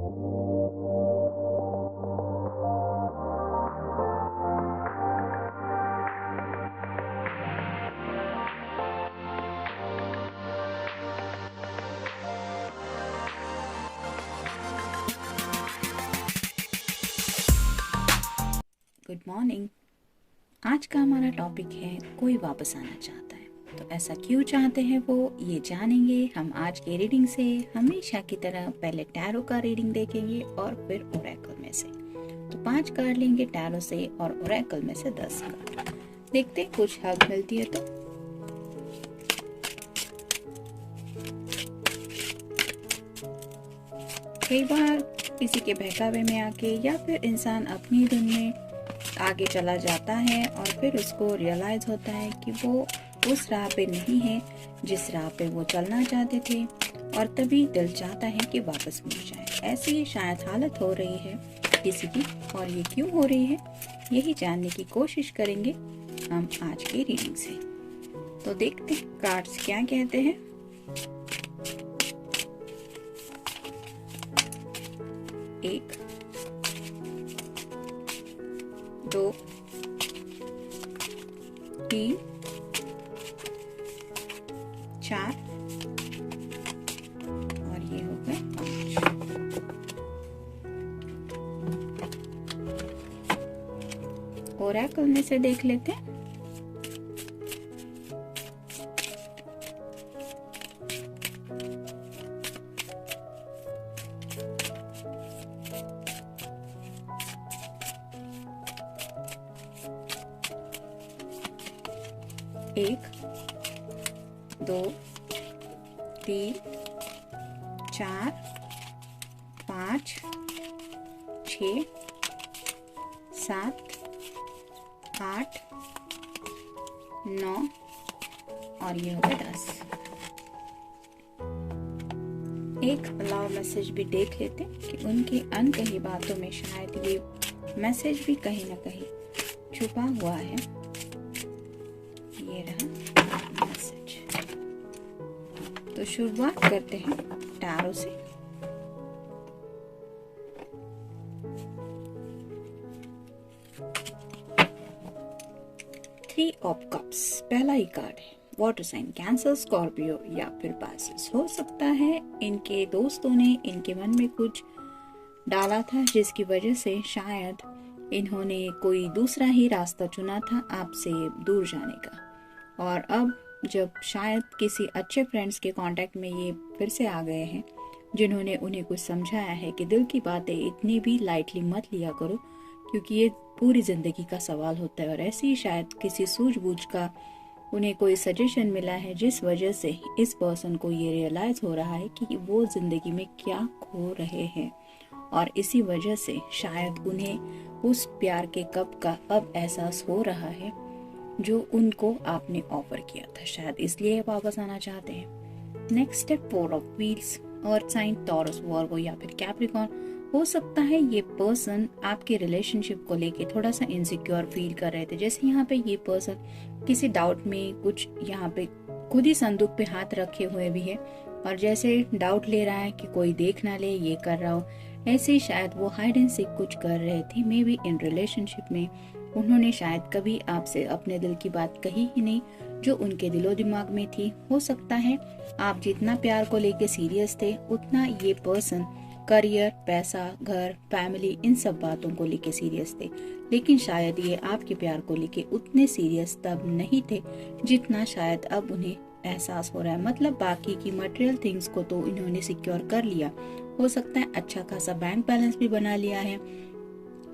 Good morning. आज का हमारा टॉपिक है कोई वापस आना चाहता है, तो ऐसा क्यों चाहते हैं वो ये जानेंगे हम आज के रीडिंग से। हमेशा की तरह पहले टैरो का रीडिंग देखेंगे और फिर ओरेकल में से। तो 5 कार्ड लेंगे टैरो से और ओरेकल में से 10 कार्ड। देखते कुछ हेल्प मिलती है तो। कई बार किसी के बहकावे में आके या फिर इंसान अपनी धुन में आगे चला जाता है और फिर उसको रियलाइज होता है कि वो उस राह पे नहीं है जिस राह पे वो चलना चाहते थे, और तभी दिल चाहता है कि वापस मुड़ जाए। ऐसी शायद हालत हो रही है किसी की, और ये क्यों हो रही है यही जानने की कोशिश करेंगे हम आज की रीडिंग से। तो देखते कार्ड्स क्या कहते हैं। एक, 2, 3, 4 और ये हो गए 5। ओरेकल में से देख लेते हैं। एक, 2, 3, 4, 5, 6, 7, 8, 9 और ये हो गए 10। एक अलाउ मैसेज भी देख लेते कि उनकी अनकही बातों में शायद ये मैसेज भी कहीं ना कहीं छुपा हुआ है। ये रहा मैसेज। तो शुरुआत करते हैं टैरो से। थ्री ऑफ कप्स पहला ही कार्ड है। वाटर साइन कैंसर, स्कॉर्पियो या फिर पाइसेस। हो सकता है इनके दोस्तों ने इनके मन में कुछ डाला था जिसकी वजह से शायद इन्होंने कोई दूसरा ही रास्ता चुना था आपसे दूर जाने का, और अब जब शायद किसी अच्छे फ्रेंड्स के कांटेक्ट में ये फिर से आ गए हैं जिन्होंने उन्हें कुछ समझाया है कि दिल की बातें इतनी भी लाइटली मत लिया करो, क्योंकि ये पूरी जिंदगी का सवाल होता है। और ऐसे ही शायद किसी सूझबूझ का उन्हें कोई सजेशन मिला है जिस वजह से इस पर्सन को ये रियलाइज हो रहा है कि वो जिंदगी में क्या खो रहे हैं, और इसी वजह से शायद उन्हें उस प्यार के कप का अब एहसास हो रहा है जो उनको आपने ऑफर किया था। शायद इसलिए वापस आना चाहते हैं। Next step 4 of wheels, earth sign, Taurus, Virgo या फिर कैप्रिकॉर्न। हो सकता है ये पर्सन आपके रिलेशनशिप को लेके थोड़ा सा इनसिक्योर फील कर रहे थे। जैसे यहाँ पे ये पर्सन किसी डाउट में कुछ यहाँ पे खुद ही संदूक पे हाथ रखे हुए भी है, और जैसे डाउट ले रहा है कि कोई देख ना ले ये कर रहा हो। ऐसे ही शायद वो हाइड एंड सीक कुछ कर रहे थे। मे बी इन रिलेशनशिप में उन्होंने शायद कभी आपसे अपने दिल की बात कही ही नहीं जो उनके दिलो दिमाग में थी। हो सकता है आप जितना प्यार को लेके सीरियस थे उतना ये पर्सन करियर, पैसा, घर, फैमिली, इन सब बातों को लेके सीरियस थे, लेकिन शायद ये आपके प्यार को लेके उतने सीरियस तब नहीं थे जितना शायद अब उन्हें एहसास हो रहा है। मतलब बाकी की मटेरियल थिंग्स को तो इन्होंने सिक्योर कर लिया, हो सकता है अच्छा खासा बैंक बैलेंस भी बना लिया है,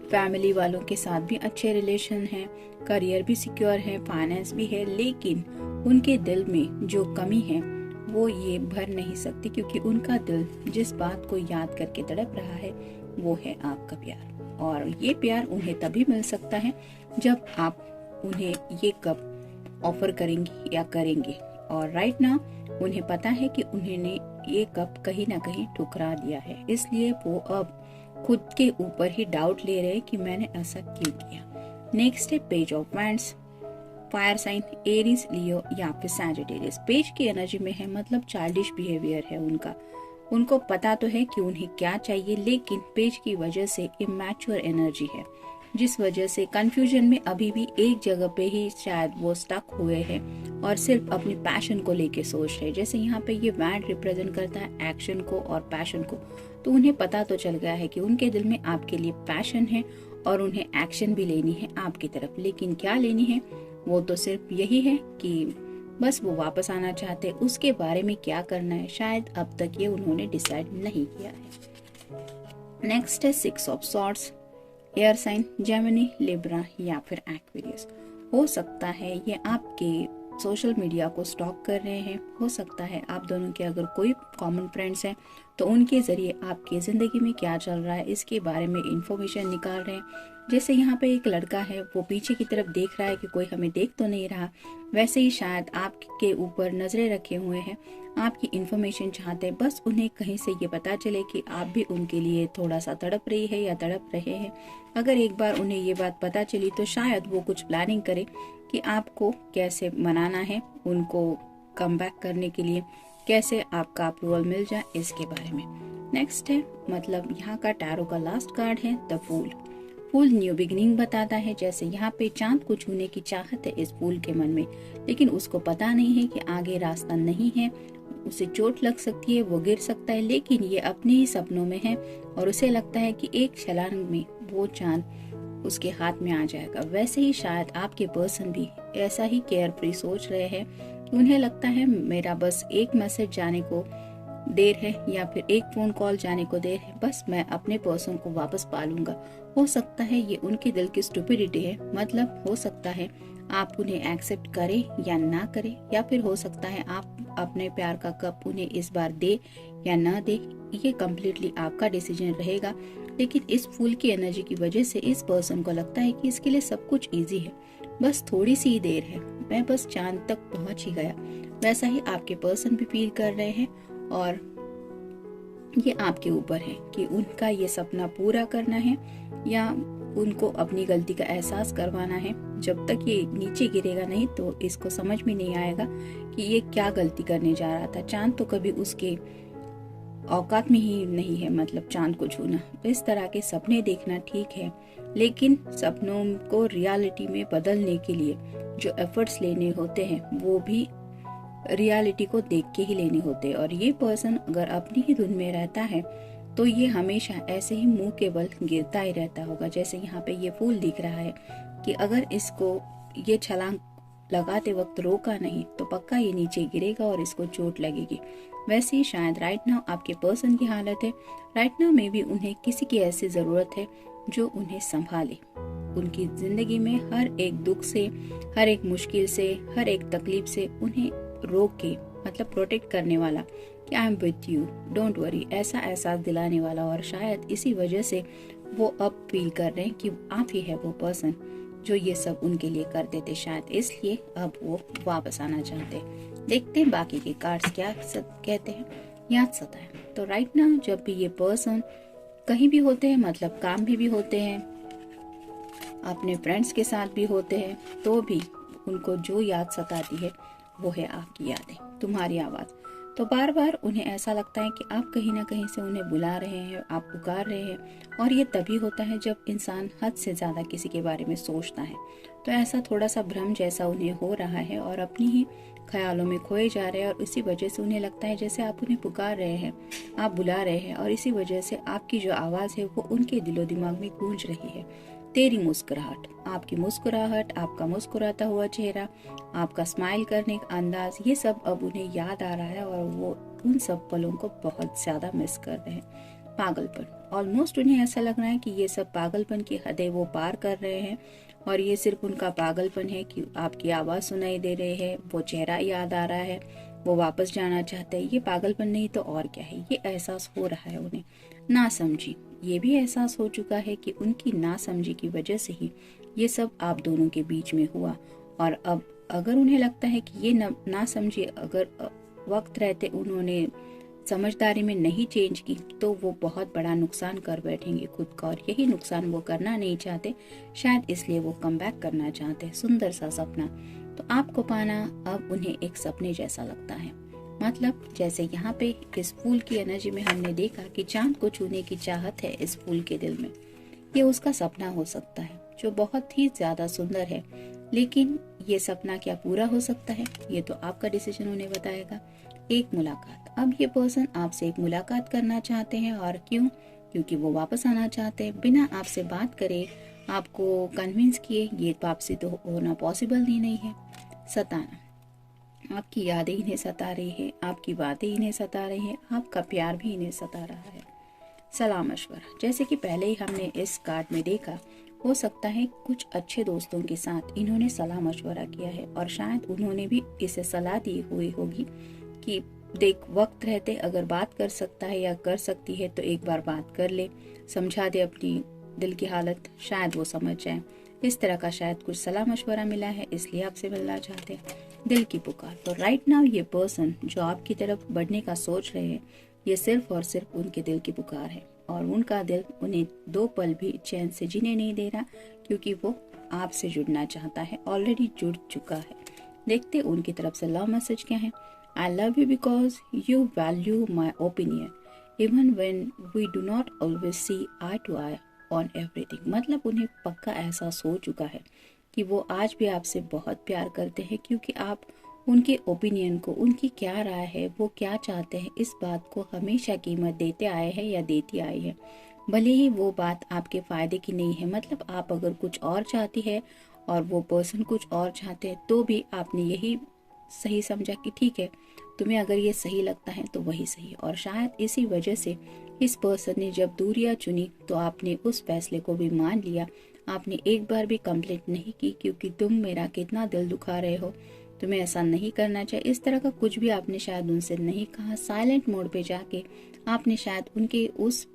फैमिली वालों के साथ भी अच्छे रिलेशन है, करियर भी सिक्योर है, फाइनेंस भी है, लेकिन उनके दिल में जो कमी है वो ये भर नहीं सकती, क्योंकि उनका दिल जिस बात को याद करके तड़प रहा है वो है आपका प्यार। और ये प्यार उन्हें तभी मिल सकता है जब आप उन्हें ये कप ऑफर करेंगी या करेंगे। और राइट नाउ उन्हें पता है कि उन्होंने ये कप कहीं ना कहीं ठुकरा दिया है, इसलिए वो अब खुद के ऊपर ही डाउट ले रहे कि मैंने ऐसा क्यों किया। नेक्स्ट है page of wands, fire sign, Aries, Leo या फिर सैजिटेरियस। पेज की एनर्जी में है, मतलब चाइल्डिश बिहेवियर है उनका, उनको पता तो है कि उन्हें क्या चाहिए, लेकिन पेज की वजह से इमैच्योर एनर्जी है, जिस वजह से कंफ्यूजन में अभी भी एक जगह पे ही शायद वो स्टक हुए हैं और सिर्फ अपनी पैशन को लेके सोच रहे हैं। जैसे यहाँ पे ये बैंड रिप्रेजेंट करता है एक्शन को और पैशन को, तो उन्हें पता तो चल गया है कि उनके दिल में आपके लिए पैशन है और उन्हें एक्शन भी लेनी है आपकी तरफ। लेकिन क्या लेनी है, वो तो सिर्फ यही है कि बस वो वापस आना चाहते, उसके बारे में क्या करना है शायद अब तक ये उन्होंने डिसाइड नहीं किया है। नेक्स्ट है 6 of swords, air sign Gemini, Libra या फिर एक्वेरियस। हो सकता है ये आपके सोशल मीडिया को स्टॉक कर रहे हैं, हो सकता है आप दोनों के अगर कोई कॉमन फ्रेंड्स हैं तो उनके जरिए आपकी जिंदगी में क्या चल रहा है इसके बारे में इंफॉर्मेशन निकाल रहे हैं। जैसे यहाँ पे एक लड़का है, वो पीछे की तरफ देख रहा है कि कोई हमें देख तो नहीं रहा, वैसे ही शायद आपके ऊपर नजरें रखे हुए हैं, आपकी इंफॉर्मेशन चाहते हैं, बस उन्हें कहीं से ये पता चले कि आप भी उनके लिए थोड़ा सा तड़प रही है या तड़प रहे हैं। अगर एक बार उन्हें ये बात पता चली तो शायद वो कुछ प्लानिंग करे कि आपको कैसे मनाना है, उनको कम बैक करने के लिए कैसे आपका अप्रूवल मिल जाए इसके बारे में। नेक्स्ट है मतलब यहाँ का टैरो का लास्ट कार्ड है the fool. Fool new beginning बताता है। जैसे यहाँ पे चांद को छूने की चाहत है इस फूल के मन में, लेकिन उसको पता नहीं है कि आगे रास्ता नहीं है, उसे चोट लग सकती है, वो गिर सकता है, लेकिन ये अपने ही सपनों में है और उसे लगता है कि एक छलांग में वो चांद उसके हाथ में आ जाएगा। वैसे ही शायद आपके पर्सन भी ऐसा ही केयर फ्री सोच रहे हैं कि उन्हें लगता है मेरा बस एक मैसेज जाने को देर है या फिर एक फोन कॉल जाने को देर है, बस मैं अपने पर्सन को वापस पालूंगा। हो सकता है ये उनके दिल की स्टुपिडिटी है, मतलब हो सकता है आप उन्हें एक्सेप्ट करें या ना करें, या फिर हो सकता है आप अपने प्यार का कप उन्हें इस बार दे या ना दे, ये कम्प्लीटली आपका डिसीजन रहेगा। लेकिन इस फूल की एनर्जी की वजह से इस पर्सन को लगता है कि इसके लिए सब कुछ इजी है, बस थोड़ी सी देर है, मैं बस चांद तक पहुंच ही गया। वैसा ही आपके पर्सन भी फील कर रहे हैं और ये आपके ऊपर है कि उनका ये सपना पूरा करना है या उनको अपनी गलती का एहसास करवाना है। जब तक ये नीचे गिरेगा नहीं तो इसको समझ में नहीं आएगा कि ये क्या गलती करने जा रहा था। चांद तो कभी उसके औकात में ही नहीं है, मतलब चांद को छूना। इस तरह के सपने देखना ठीक है, लेकिन सपनों को रियलिटी में बदलने के लिए जो एफर्ट्स लेने होते हैं वो भी रियलिटी को देख के ही लेने होते हैं। और ये पर्सन अगर अपनी ही धुन में रहता है तो ये हमेशा ऐसे ही मुंह के बल गिरता ही रहता होगा। जैसे यहाँ पे ये फूल दिख रहा है कि अगर इसको ये छलांग लगाते वक्त रोका नहीं तो पक्का ये नीचे गिरेगा और इसको चोट लगेगी। वैसे ही शायद राइट नाउ आपके पर्सन की हालत है। राइट नाउ में भी उन्हें किसी की ऐसी जरूरत है जो उन्हें संभाले, उनकी जिंदगी में हर एक दुख से, हर एक मुश्किल से, हर एक तकलीफ से उन्हें रोक के मतलब प्रोटेक्ट करने वाला कि I am with you, don't worry, ऐसा एहसास दिलाने वाला। और शायद इसी वजह से वो अब फील कर रहे हैं कि आप ही है वो पर्सन जो ये सब उनके लिए कर देते, शायद इसलिए अब वो वापस आना चाहते। देखते हैं बाकी के कार्ड्स क्या कहते हैं। याद सता है तो राइट नाउ जब भी ये पर्सन कहीं भी होते हैं, मतलब काम भी होते हैं, अपने फ्रेंड्स के साथ भी होते हैं, तो भी उनको जो याद सताती है वो है आपकी यादें, तुम्हारी आवाज़। तो बार बार उन्हें ऐसा लगता है कि आप कहीं ना कहीं से उन्हें बुला रहे हैं, आप पुकार रहे हैं। और ये तभी होता है जब इंसान हद से ज़्यादा किसी के बारे में सोचता है। तो ऐसा थोड़ा सा भ्रम जैसा उन्हें हो रहा है और अपनी ही ख्यालों में खोए जा रहे हैं। और इसी वजह से उन्हें लगता है जैसे आप उन्हें पुकार रहे हैं, आप बुला रहे हैं, और इसी वजह से आपकी जो आवाज़ है वो उनके दिलो दिमाग में गूंज रही है। तेरी मुस्कुराहट, आपकी मुस्कुराहट, आपका मुस्कुराता हुआ चेहरा, आपका स्माइल करने का अंदाज, ये सब अब उन्हें याद आ रहा है और वो उन सब पलों को बहुत ज्यादा मिस कर रहे हैं। पागलपन, ऑलमोस्ट उन्हें ऐसा लग रहा है कि ये सब पागलपन की हदें वो पार कर रहे हैं और ये सिर्फ उनका पागलपन है कि आपकी आवाज सुनाई दे रही है, वो चेहरा याद आ रहा है, वो वापस जाना चाहते हैं। ये पागलपन नहीं तो और क्या है, ये एहसास हो रहा है उन्हें। ना समझी, ये भी एहसास हो चुका है कि उनकी ना समझी की वजह से ही ये सब आप दोनों के बीच में हुआ। और अब अगर उन्हें लगता है कि ये ना समझी अगर वक्त रहते उन्होंने समझदारी में नहीं चेंज की तो वो बहुत बड़ा नुकसान कर बैठेंगे खुद का, और यही नुकसान वो करना नहीं चाहते, शायद इसलिए वो कम बैक करना चाहते हैं। सुंदर सा सपना तो आपको पाना अब उन्हें एक सपने जैसा लगता है। मतलब जैसे यहाँ पे इस फूल की एनर्जी में हमने देखा कि चांद को छूने की चाहत है इस फूल के दिल में। ये उसका सपना हो सकता है जो बहुत ही ज्यादा सुंदर है, लेकिन ये सपना क्या पूरा हो सकता है ये तो आपका डिसीजन उन्हें बताएगा। एक मुलाकात, अब ये पर्सन आपसे एक मुलाकात करना चाहते हैं, और क्यों? क्योंकि वो वापस आना चाहते हैं बिना आपसे बात करे, आपको कन्विंस किए। ये वापसी तो होना पॉसिबल ही नहीं है। सताना, आपकी यादें इन्हें सता रही है, आपकी बातें इन्हें सता रही है, आपका प्यार भी इन्हें सता रहा है। सलाह मशवरा, जैसे कि पहले ही हमने इस कार्ड में देखा, हो सकता है कुछ अच्छे दोस्तों के साथ इन्होंने सलाह मशवरा किया है, और शायद उन्होंने भी इसे सलाह दी हुई होगी कि देख, वक्त रहते अगर बात कर सकता है या कर सकती है तो एक बार बात कर ले, समझा दे अपनी दिल की हालत, शायद वो समझ जाए। इस तरह का शायद कुछ सलाह मशवरा मिला है, इसलिए आपसे मिलना चाहते हैं। दिल की पुकार, तो राइट नाउ ये पर्सन जो आपकी तरफ बढ़ने का सोच रहे हैं, ये सिर्फ और सिर्फ उनके दिल की पुकार है, और उनका दिल उन्हें 2 पल भी चैन से जीने नहीं दे रहा, क्योंकि वो आपसे जुड़ना चाहता है, ऑलरेडी जुड़ चुका है। देखते उनकी तरफ से लव मैसेज क्या है। I love you because you value my opinion, even when we do not always see eye to eye on everything। मतलब उन्हें पक्का एहसास हो चुका है कि वो आज भी आपसे बहुत प्यार करते हैं, क्योंकि आप उनके ओपिनियन को, उनकी क्या राय है, वो क्या चाहते हैं, इस बात को हमेशा कीमत देते आए हैं या देती आई है, भले ही वो बात आपके फायदे की नहीं है। मतलब आप अगर कुछ और चाहती है और वो पर्सन कुछ और चाहते हैं, तो भी आपने यही सही समझा कि ठीक है, तुम्हें अगर ये सही लगता है तो वही सही है। और शायद इसी वजह से इस पर्सन ने जब दूरियां चुनी तो आपने उस फैसले को भी मान लिया। आपने एक बार भी कंप्लेंट नहीं की, क्योंकि तुम मेरा कितना दिल दुखा रहे हो, तुम्हें ऐसा नहीं करना चाहिए, इस तरह का कुछ भी आपने शायद उनसे नहीं कहा। साइलेंट मोड पे जाके आपने शायद उनके उस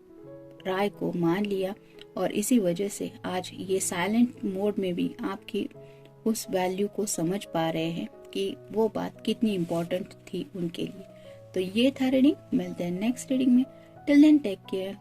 राय को मान लिया, और इसी वजह से आज ये साइलेंट मोड में भी आपकी उस वैल्यू को समझ पा रहे हैं कि वो बात कितनी इम्पोर्टेंट थी उनके लिए। तो ये था रीडिंग, मिलते हैं नेक्स्ट रीडिंग में। Till then take care.